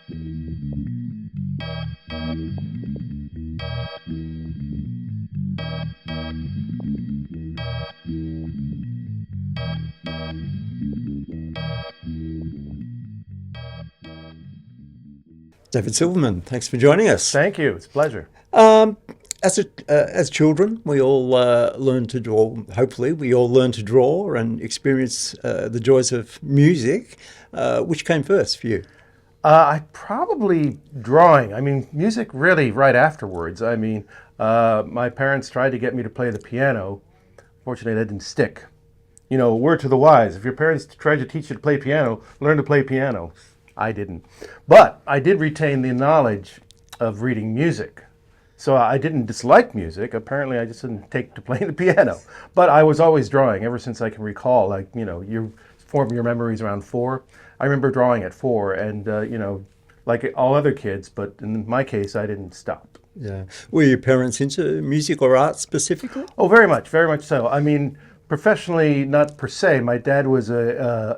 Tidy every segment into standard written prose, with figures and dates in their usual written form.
David Silverman, thanks for joining us. Thank you. It's a pleasure. As children, we all learn to draw. Hopefully, we all learn to draw and experience the joys of music. Which came first for you? I probably drawing. I mean, music really right afterwards. I mean, my parents tried to get me to play the piano. Fortunately, that didn't stick. You know, word to the wise: if your parents tried to teach you to play piano, learn to play piano. I didn't. But I did retain the knowledge of reading music. So I didn't dislike music. Apparently, I just didn't take to playing the piano. But I was always drawing ever since I can recall. Like, you know, you form your memories around 4. I remember drawing at 4 and, you know, like all other kids. But in my case, I didn't stop. Yeah. Were your parents into music or art specifically? Oh, very much so. I mean, professionally, not per se. My dad was a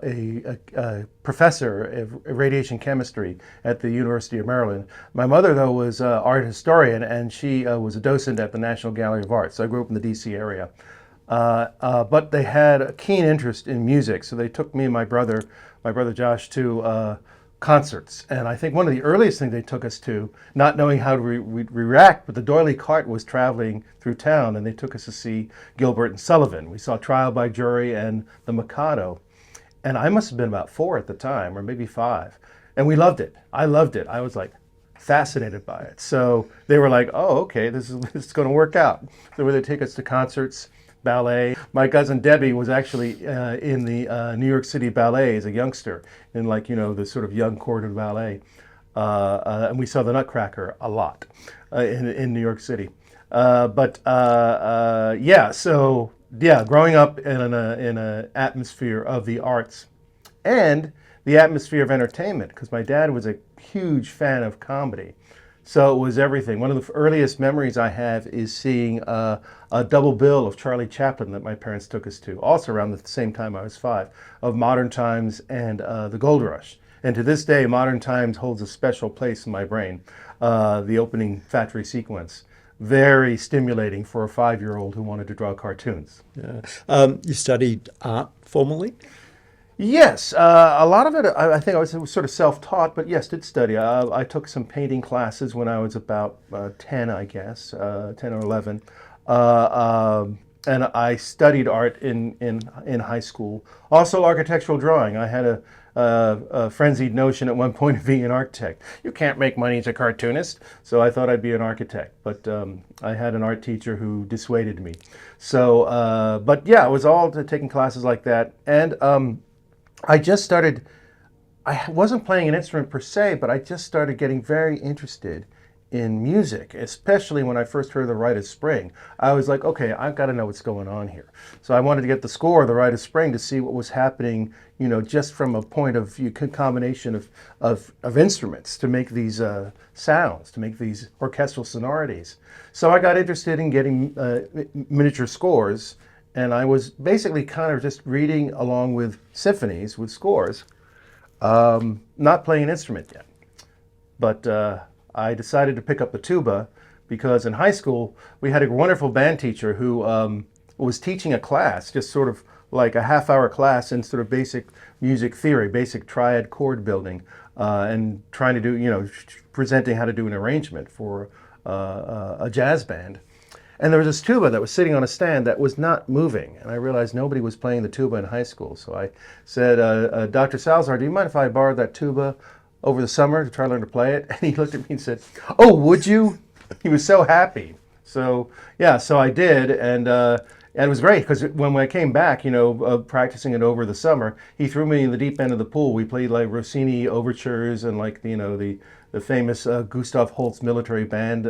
professor of radiation chemistry at the University of Maryland. My mother, though, was an art historian, and she was a docent at the National Gallery of Art. So I grew up in the D.C. area. But they had a keen interest in music, so they took me and my brother Josh, to concerts. And I think one of the earliest things they took us to, not knowing how to react, but the doily cart was traveling through town, and they took us to see Gilbert and Sullivan. We saw Trial by Jury and The Mikado. And I must have been about 4 at the time, or maybe 5. And we loved it. I loved it. I was like fascinated by it. So they were like, oh, okay, this is going to work out. So they take us to concerts, ballet. My cousin Debbie was actually in the New York City Ballet as a youngster, in, like, you know, the sort of young court of ballet. And we saw the Nutcracker a lot in New York City. Yeah, growing up in an atmosphere of the arts and the atmosphere of entertainment, because my dad was a huge fan of comedy. So it was everything. One of the earliest memories I have is seeing a double bill of Charlie Chaplin that my parents took us to, also around the same time I was 5, of Modern Times and The Gold Rush. And to this day, Modern Times holds a special place in my brain, the opening factory sequence. Very stimulating for a 5-year-old who wanted to draw cartoons. Yeah. You studied art formally? Yes, a lot of it, I think I was sort of self-taught, but yes, did study. I took some painting classes when I was about 10, I guess, 10 or 11. And I studied art in high school. Also architectural drawing. I had a frenzied notion at one point of being an architect. You can't make money as a cartoonist, so I thought I'd be an architect. But I had an art teacher who dissuaded me. So, but yeah, I was all taking classes like that. And I just started, I wasn't playing an instrument per se, but I just started getting very interested in music, especially when I first heard The Rite of Spring. I was like, okay, I've got to know what's going on here. So I wanted to get the score of The Rite of Spring to see what was happening, you know, just from a point of view, combination of instruments to make these sounds, to make these orchestral sonorities. So I got interested in getting miniature scores. And I was basically kind of just reading along with symphonies, with scores, not playing an instrument yet. But I decided to pick up the tuba because in high school we had a wonderful band teacher who was teaching a class, just sort of like a half-hour class in sort of basic music theory, basic triad chord building, and trying to do, you know, presenting how to do an arrangement for a jazz band. And there was this tuba that was sitting on a stand that was not moving. And I realized nobody was playing the tuba in high school. So I said, Dr. Salazar, do you mind if I borrowed that tuba over the summer to try to learn to play it? And he looked at me and said, oh, would you? He was so happy. So, yeah, so I did. And it was great because when I came back, you know, practicing it over the summer, he threw me in the deep end of the pool. We played like Rossini overtures and, like, you know, the famous Gustav Holst military band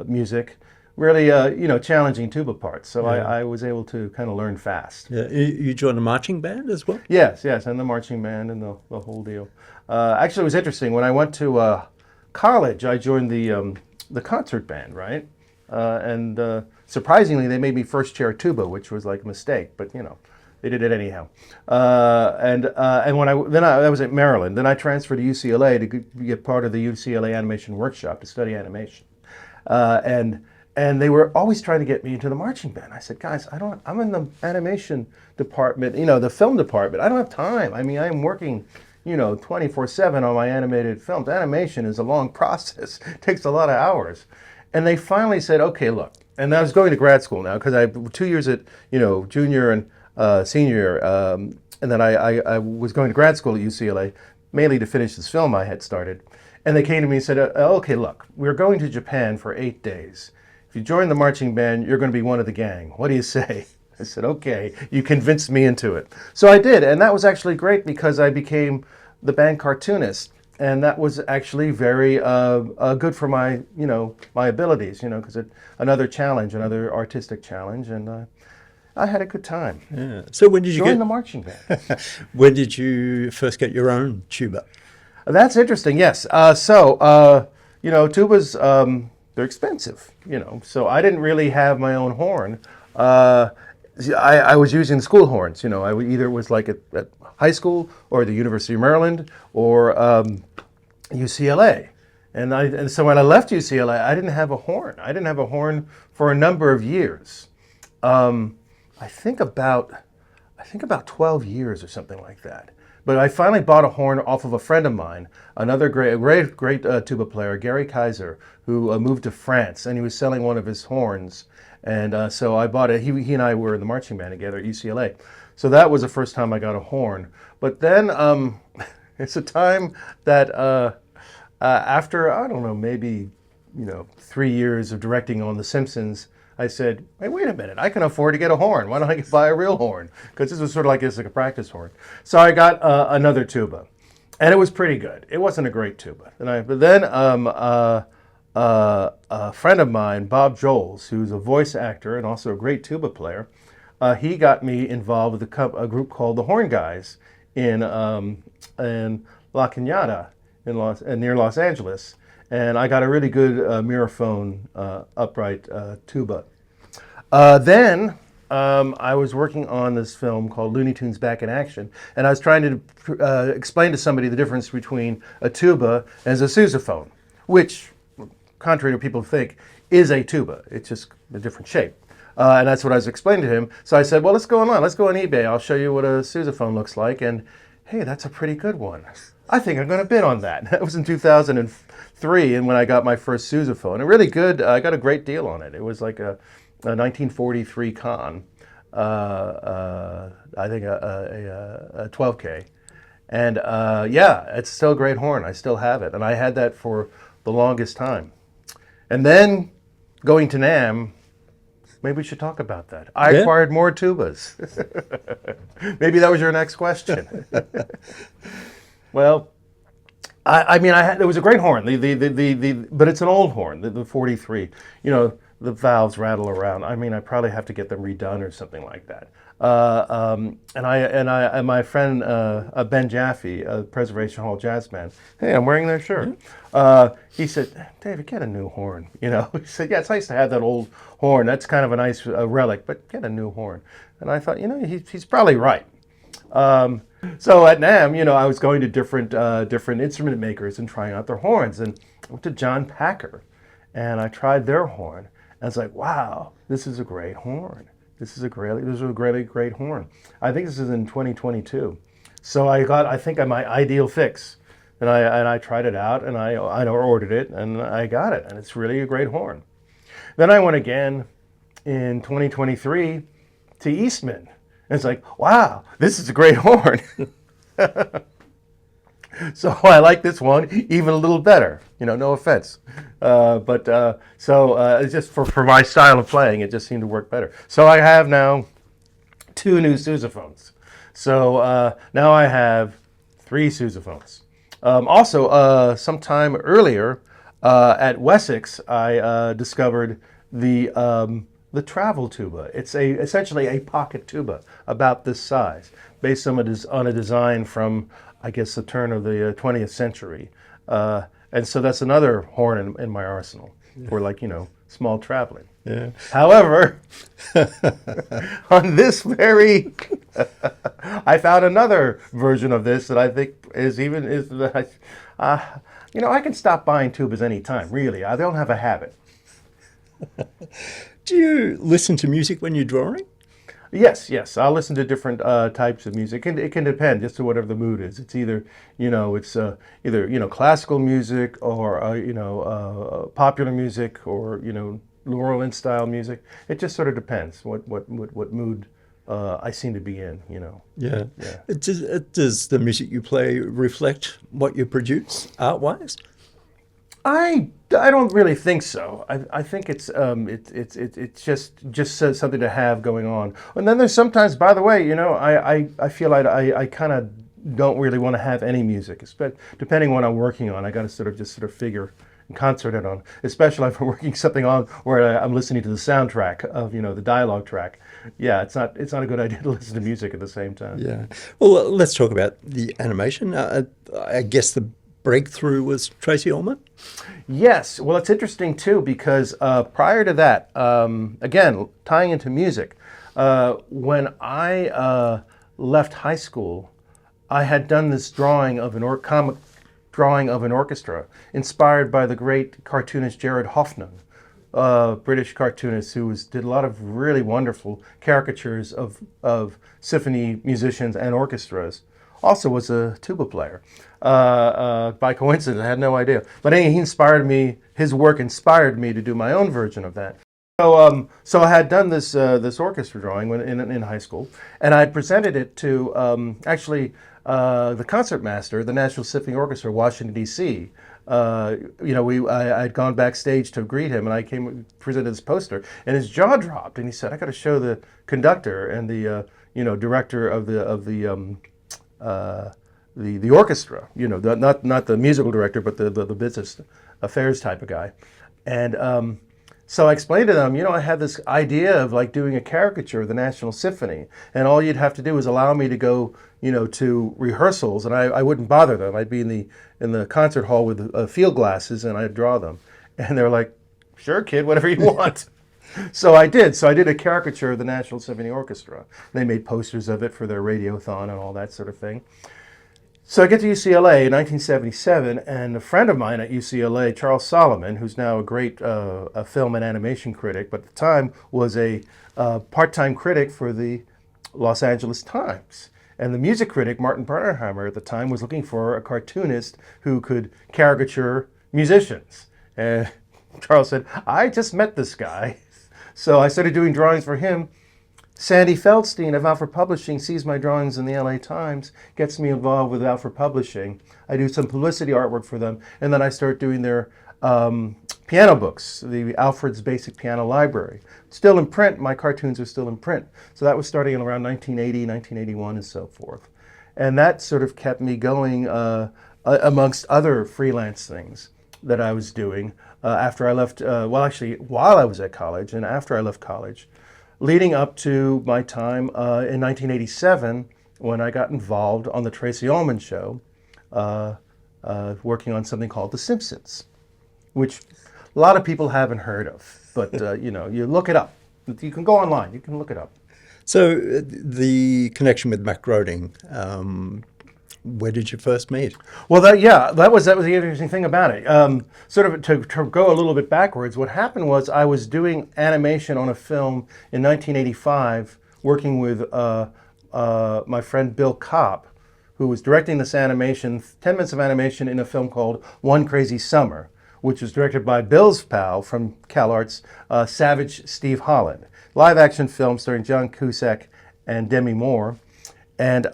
music. Really, you know, challenging tuba parts. So yeah. I was able to kind of learn fast. Yeah. You joined a marching band as well? Yes, and the marching band and the whole deal. Actually, it was interesting. When I went to college, I joined the concert band, right? And surprisingly, they made me first chair tuba, which was like a mistake. But, you know, They did it anyhow. And when I was at Maryland. Then I transferred to UCLA to get part of the UCLA Animation Workshop to study animation. And they were always trying to get me into the marching band. I said, guys, I'm in the animation department, the film department. I don't have time. I mean, I'm working, 24/7 on my animated films. Animation is a long process. It takes a lot of hours. And they finally said, okay, look. And I was going to grad school now because I 2 years at, junior and senior. And then I was going to grad school at UCLA, mainly to finish this film I had started. And they came to me and said, okay, look, we're going to Japan for 8 days. If you join the marching band, you're going to be one of the gang. What do you say? I said, okay, you convinced me into it. So I did, and that was actually great because I became the band cartoonist. And that was actually very good for my, my abilities, because another challenge, another artistic challenge, and I had a good time. Yeah. So when did you join the marching band? When did you first get your own tuba? That's interesting. Yes. Tubas. They're expensive, so I didn't really have my own horn. I was using school horns, I would either was like at high school or the University of Maryland or UCLA. And so when I left UCLA, I didn't have a horn. I didn't have a horn for a number of years. I think about 12 years or something like that. But I finally bought a horn off of a friend of mine, another great tuba player, Gary Kaiser, who moved to France, and he was selling one of his horns. And so I bought it. He and I were in the marching band together at UCLA. So that was the first time I got a horn. But then it's a time that after, I don't know, maybe 3 years of directing on The Simpsons, I said, hey, wait a minute, I can afford to get a horn. Why don't I buy a real horn? Because this was sort of like a practice horn. So I got another tuba, and it was pretty good. It wasn't a great tuba. But then a friend of mine, Bob Joles, who's a voice actor and also a great tuba player, he got me involved with a group called the Horn Guys in La Cañada near Los Angeles. And I got a really good Miraphone upright tuba. Then I was working on this film called Looney Tunes Back in Action, and I was trying to explain to somebody the difference between a tuba and a sousaphone, which, contrary to what people think, is a tuba. It's just a different shape. And that's what I was explaining to him. So I said, well, let's go on eBay. I'll show you what a sousaphone looks like. And hey, that's a pretty good one. I think I'm going to bid on that. That was in 2003, and when I got my first sousaphone. And really good, I got a great deal on it. It was like a 1943 Con, I think a 12K. And it's still a great horn. I still have it. And I had that for the longest time. And then going to NAMM, maybe we should talk about that. I acquired more tubas. Maybe that was your next question. Well, it was a great horn. But it's an old horn, the 43. The valves rattle around. I probably have to get them redone or something like that. And my friend Ben Jaffe, Preservation Hall jazz band. Hey, I'm wearing their shirt. He said, "David, get a new horn." He said, "Yeah, it's nice to have that old horn. That's kind of a nice relic, but get a new horn." And I thought, he's probably right. So at NAMM, I was going to different instrument makers and trying out their horns, and I went to John Packer, and I tried their horn. And I was like, "Wow, this is a great horn. This is a really great horn." I think this is in 2022. So I think my ideal fix, and I tried it out, and I ordered it, and I got it, and it's really a great horn. Then I went again in 2023 to Eastman. And it's like, wow, this is a great horn. So I like this one even a little better. No offense. It's just for my style of playing, it just seemed to work better. So I have now 2 new sousaphones. So now I have 3 sousaphones. Also, sometime earlier at Wessex, I discovered the travel tuba. It's essentially a pocket tuba about this size, based on a design from, I guess, the turn of the 20th century. And so that's another horn in my arsenal. for like, small traveling. Yeah. However, on this very, I found another version of this that I think I can stop buying tubas anytime, really. I don't have a habit. Do you listen to music when you're drawing? Yes. I'll listen to different types of music, and it can depend just to whatever the mood is. It's either, either classical music or popular music or New Orleans style music. It just sort of depends what mood I seem to be in. Yeah. Yeah. Does the music you play reflect what you produce art-wise? I don't really think so. I think it's just something to have going on. And then there's sometimes, by the way, I feel like I kind of don't really want to have any music, depending on what I'm working on. I got to sort of figure and concert it on, especially if I'm working something on where I'm listening to the soundtrack of the dialogue track. Yeah, it's not a good idea to listen to music at the same time. Yeah. Well, let's talk about the animation. I guess the breakthrough was Tracey Ullman? Yes. Well, it's interesting, too, because prior to that, again, tying into music, when I left high school, I had done this drawing of comic drawing of an orchestra inspired by the great cartoonist Jared Hoffman, British cartoonist who did a lot of really wonderful caricatures of symphony musicians and orchestras. Also was a tuba player. By coincidence, I had no idea. But anyway, his work inspired me to do my own version of that. So I had done this orchestra drawing in high school, and I had presented it to the concertmaster, the National Symphony Orchestra, Washington, D.C. I'd gone backstage to greet him, and I presented this poster, and his jaw dropped, and he said, "I got to show the conductor and the director of the orchestra, not the musical director, but the business affairs type of guy." And so I explained to them, I had this idea of like doing a caricature of the National Symphony, and all you'd have to do is allow me to go, to rehearsals, and I wouldn't bother them. I'd be in the concert hall with field glasses, and I'd draw them. And they're like, "Sure, kid, whatever you want." So I did. So I did a caricature of the National Symphony Orchestra. They made posters of it for their radiothon and all that sort of thing. So I get to UCLA in 1977, and a friend of mine at UCLA, Charles Solomon, who's now a great a film and animation critic, but at the time was a part-time critic for the Los Angeles Times. And the music critic, Martin Bernheimer, at the time was looking for a cartoonist who could caricature musicians. And Charles said, "I just met this guy." So I started doing drawings for him. Sandy Feldstein of Alfred Publishing sees my drawings in the LA Times, gets me involved with Alfred Publishing. I do some publicity artwork for them, and then I start doing their piano books, the Alfred's Basic Piano Library. Still in print, my cartoons are still in print. So that was starting in around 1980, 1981, and so forth. And that sort of kept me going amongst other freelance things that I was doing after I left, while I was at college and after I left college, leading up to my time in 1987 when I got involved on the Tracey Ullman Show, working on something called The Simpsons, which a lot of people haven't heard of, but you look it up. You can go online, you can look it up. So the connection with Matt Groening, where did you first meet? Well, that was the interesting thing about it. Sort of to go a little bit backwards, what happened was I was doing animation on a film in 1985, working with my friend Bill Kopp, who was directing this animation, 10 minutes of animation in a film called One Crazy Summer, which was directed by Bill's pal from CalArts, Savage Steve Holland. Live action film starring John Cusack and Demi Moore. And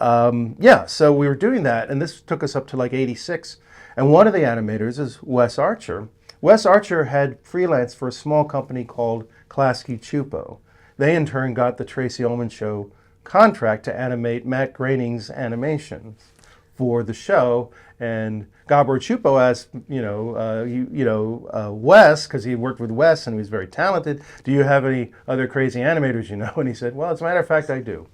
so we were doing that, and this took us up to like 86. And one of the animators is Wes Archer. Wes Archer had freelanced for a small company called Klasky Csupo. They in turn got the Tracey Ullman Show contract to animate Matt Groening's animations for the show. And Gabor Csupo asked, Wes, because he worked with Wes and he was very talented, "Do you have any other crazy animators you know?" And he said, "Well, as a matter of fact, I do."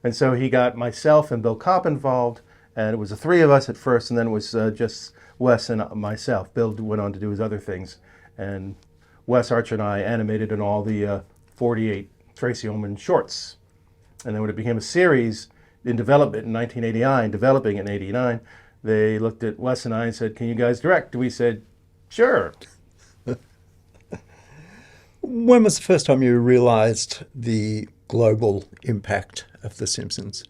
And so he got myself and Bill Kopp involved, and it was the three of us at first, and then it was just Wes and myself. Bill went on to do his other things, and Wes Archer and I animated in all the 48 Tracey Ullman shorts. And then when it became a series in development in 1989, developing in 89, they looked at Wes and I and said, "Can you guys direct?" We said, "Sure." When was the first time you realized the global impact of The Simpsons?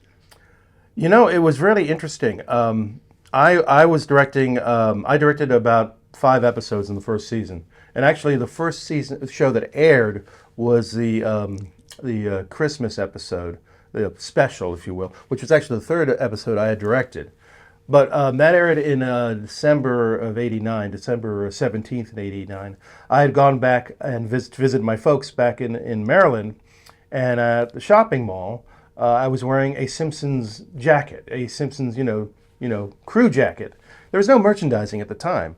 You know, it was really interesting. I was directing, I directed about 5 episodes in the first season. And actually the first season show that aired was the Christmas episode, the special, if you will, which was actually the 3rd episode I had directed. But that aired in December of 89, December 17th in 89. I had gone back and visit my folks back in Maryland, and at the shopping mall, I was wearing a Simpsons jacket, a Simpsons, crew jacket. There was no merchandising at the time.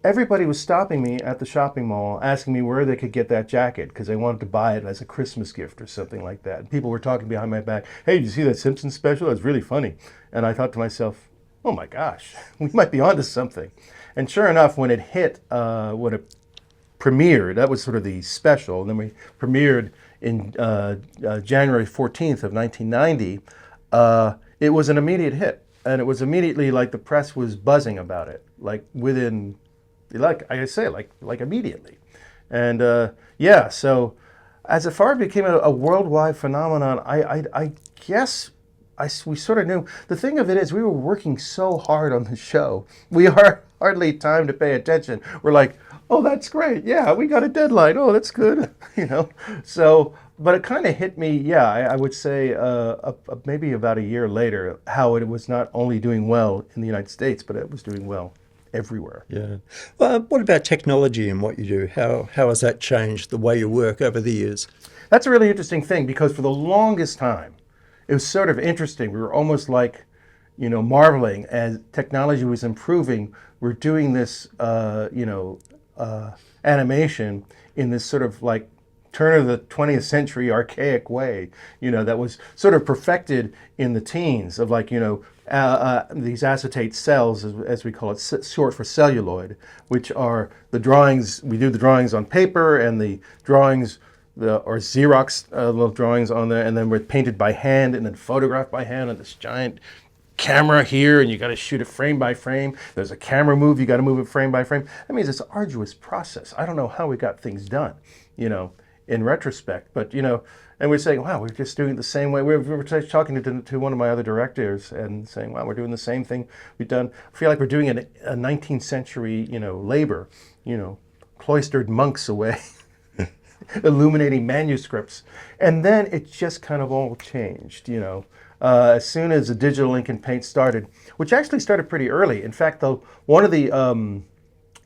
Everybody was stopping me at the shopping mall, asking me where they could get that jacket because they wanted to buy it as a Christmas gift or something like that. And people were talking behind my back, "Hey, did you see that Simpsons special? That's really funny." And I thought to myself, oh my gosh, we might be onto something. And sure enough, when it hit, when it premiered, that was sort of the special, and then we premiered in January 14th of 1990, it was an immediate hit. And it was immediately like the press was buzzing about it, like within, like I say, like immediately. And so as far as it became a worldwide phenomenon, I guess we sort of knew. The thing of it is, we were working so hard on the show. We are hardly time to pay attention. We're like, oh, that's great. Yeah, we got a deadline. Oh, that's good. So, but it kind of hit me, I would say maybe about a year later, how it was not only doing well in the United States, but it was doing well everywhere. Yeah. Well, what about technology and what you do? How has that changed the way you work over the years? That's a really interesting thing, because for the longest time, it was sort of interesting. We were almost like, marveling as technology was improving. We're doing this, animation in this sort of like turn of the 20th century archaic way, that was sort of perfected in the teens of like, these acetate cells, as we call it, short for celluloid, which are the drawings. We do the drawings on paper, and the drawings or Xerox little drawings on there, and then we're painted by hand and then photographed by hand on this giant camera here, and you got to shoot it frame by frame. There's a camera move, you got to move it frame by frame. That means it's an arduous process. I don't know how we got things done, in retrospect, but and we're saying, wow, we're just doing it the same way. We were talking to one of my other directors and saying, wow, we're doing the same thing we've done. I feel like we're doing a 19th century, labor, cloistered monks away. Illuminating manuscripts. And then it just kind of all changed, as soon as the digital ink and paint started, which actually started pretty early. In fact, one of the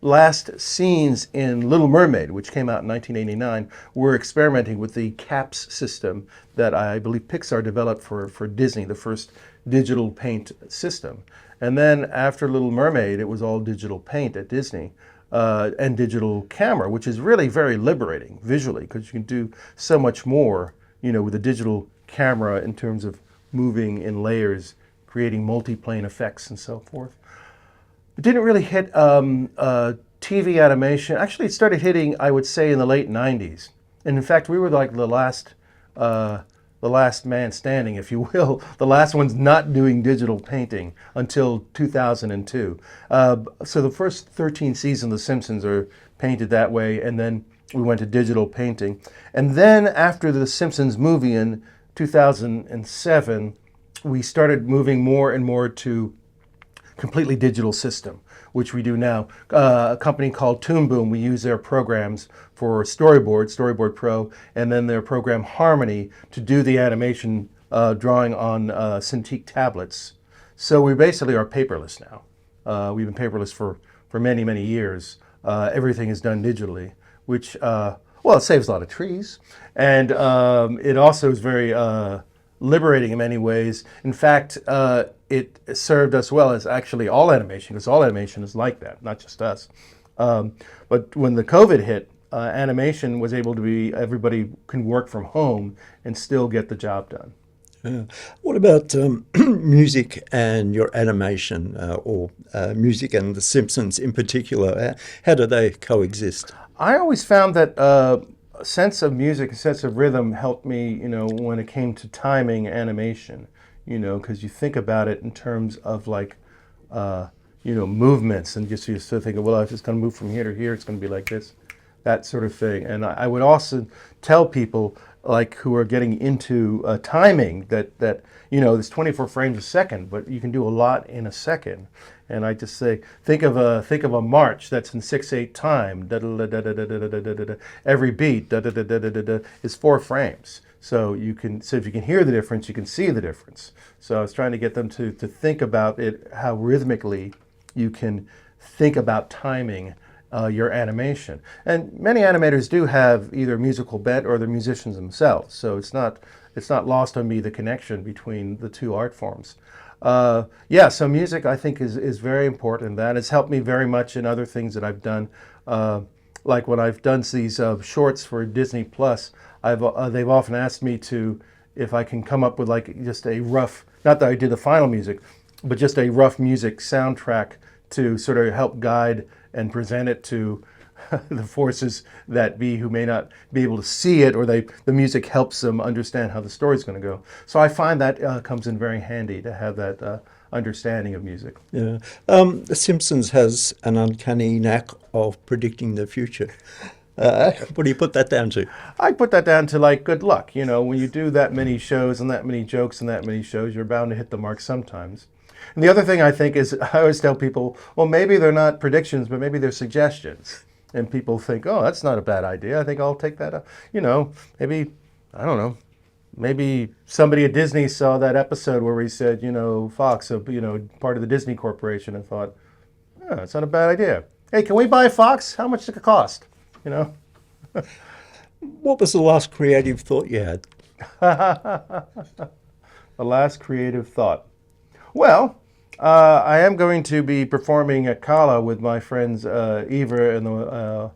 last scenes in Little Mermaid, which came out in 1989, we're experimenting with the CAPS system that I believe Pixar developed for Disney, the first digital paint system. And then after Little Mermaid, it was all digital paint at Disney. And digital camera, which is really very liberating visually, because you can do so much more, with a digital camera in terms of moving in layers, creating multi-plane effects and so forth. It didn't really hit TV animation. Actually, it started hitting, I would say, in the late 90s. And in fact, we were like the last man standing, if you will, the last ones not doing digital painting until 2002. So the first 13 seasons of The Simpsons are painted that way, and then we went to digital painting. And then after the Simpsons movie in 2007, we started moving more and more to completely digital system, which we do now. A company called Toon Boom, we use their programs for Storyboard Pro, and then their program Harmony to do the animation drawing on Cintiq tablets. So we basically are paperless now. We've been paperless for many, many years. Everything is done digitally, which, it saves a lot of trees. And it also is very liberating in many ways. In fact, it served us well as actually all animation, because all animation is like that, not just us. But when the COVID hit, animation was able to be, everybody can work from home and still get the job done. Yeah. What about music and your animation, or music and The Simpsons in particular? How do they coexist? I always found that a sense of music, a sense of rhythm helped me, when it came to timing animation, because you think about it in terms of like, movements, and just you sort of think, well, if it's going to move from here to here, it's going to be like this, that sort of thing. And I would also tell people like who are getting into timing that there's 24 frames a second, but you can do a lot in a second. And I just say, think of a march that's in 6/8 time. Every beat is 4 frames. So if you can hear the difference, you can see the difference. So I was trying to get them to think about it, how rhythmically you can think about timing your animation. And many animators do have either a musical bent or they're musicians themselves. So it's not lost on me, the connection between the two art forms. So music I think is very important. That has helped me very much in other things that I've done. Like when I've done these shorts for Disney Plus, they've often asked me if I can come up with like just a rough, not that I did the final music, but just a rough music soundtrack to sort of help guide and present it to the forces that be who may not be able to see it, or the music helps them understand how the story's going to go. So I find that comes in very handy to have that understanding of music. Yeah. The Simpsons has an uncanny knack of predicting the future. What do you put that down to? I put that down to like good luck. When you do that many shows and that many jokes and that many shows, you're bound to hit the mark sometimes. And the other thing I think is, I always tell people, well, maybe they're not predictions, but maybe they're suggestions. And people think, oh, that's not a bad idea. I think I'll take that up. Maybe, I don't know, maybe somebody at Disney saw that episode where we said, Fox, part of the Disney Corporation, and thought, oh, that's not a bad idea. Hey, can we buy Fox? How much does it cost? What was the last creative thought you had? The last creative thought. Well, I am going to be performing at Kala with my friends Eva and the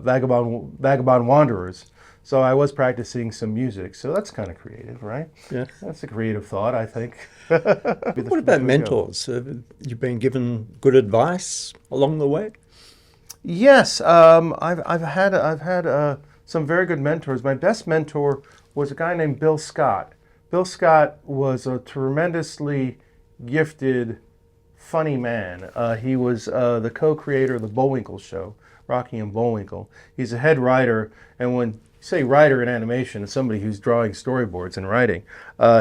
Vagabond Wanderers. So I was practicing some music. So that's kind of creative, right? Yeah. That's a creative thought, I think. What about mentors? Have you been given good advice along the way? Yes, I've had some very good mentors. My best mentor was a guy named Bill Scott. Bill Scott was a tremendously gifted, funny man. He was the co-creator of the Bullwinkle Show, Rocky and Bullwinkle. He's a head writer, and when you say writer in animation, it's somebody who's drawing storyboards and writing.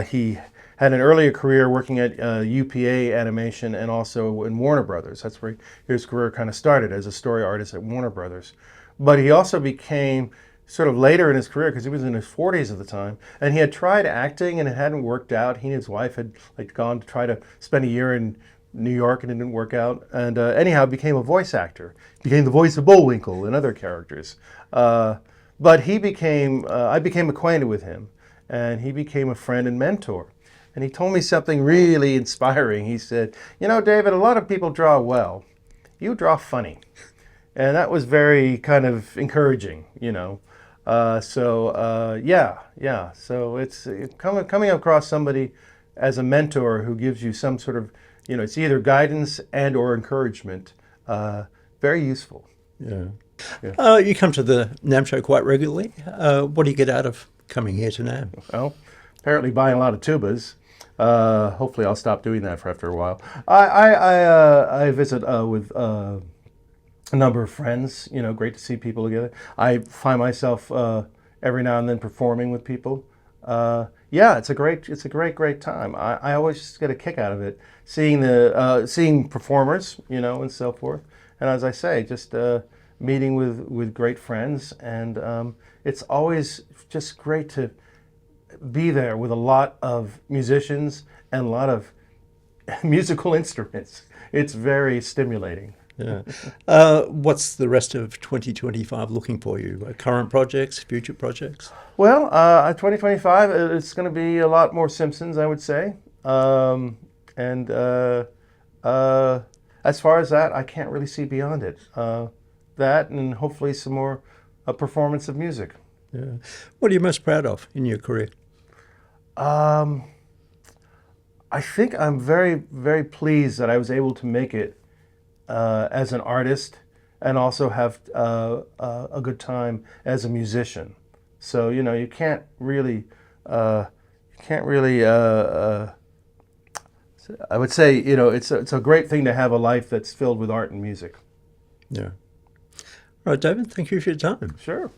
He had an earlier career working at UPA Animation and also in Warner Brothers. That's where his career kind of started, as a story artist at Warner Brothers. But he also became, sort of later in his career, because he was in his 40s at the time, and he had tried acting and it hadn't worked out. He and his wife had gone to try to spend a year in New York and it didn't work out. And anyhow, became a voice actor. Became the voice of Bullwinkle and other characters. But I became acquainted with him, and he became a friend and mentor. And he told me something really inspiring. He said, David, a lot of people draw well. You draw funny. And that was very kind of encouraging, So it's coming across somebody as a mentor who gives you some sort of, it's either guidance and or encouragement. Very useful. Yeah. You come to the NAMM Show quite regularly. What do you get out of coming here to NAMM? Well, apparently buying a lot of tubas. Hopefully I'll stop doing that for after a while. I visit with a number of friends. Great to see people together. I find myself every now and then performing with people. It's a great time. I always just get a kick out of it, seeing performers, and so forth. And as I say, just meeting with great friends, and it's always just great to be there with a lot of musicians and a lot of musical instruments. It's very stimulating. Yeah. What's the rest of 2025 looking for you? Current projects, future projects? Well, 2025, it's going to be a lot more Simpsons, I would say. And as far as that, I can't really see beyond it. That and hopefully some more performance of music. Yeah. What are you most proud of in your career? Um, I think I'm very, very pleased that I was able to make it as an artist and also have a good time as a musician. So, you know, you can't really, I would say, you know, it's a great thing to have a life that's filled with art and music. Yeah. All right, David, thank you for your time. Sure.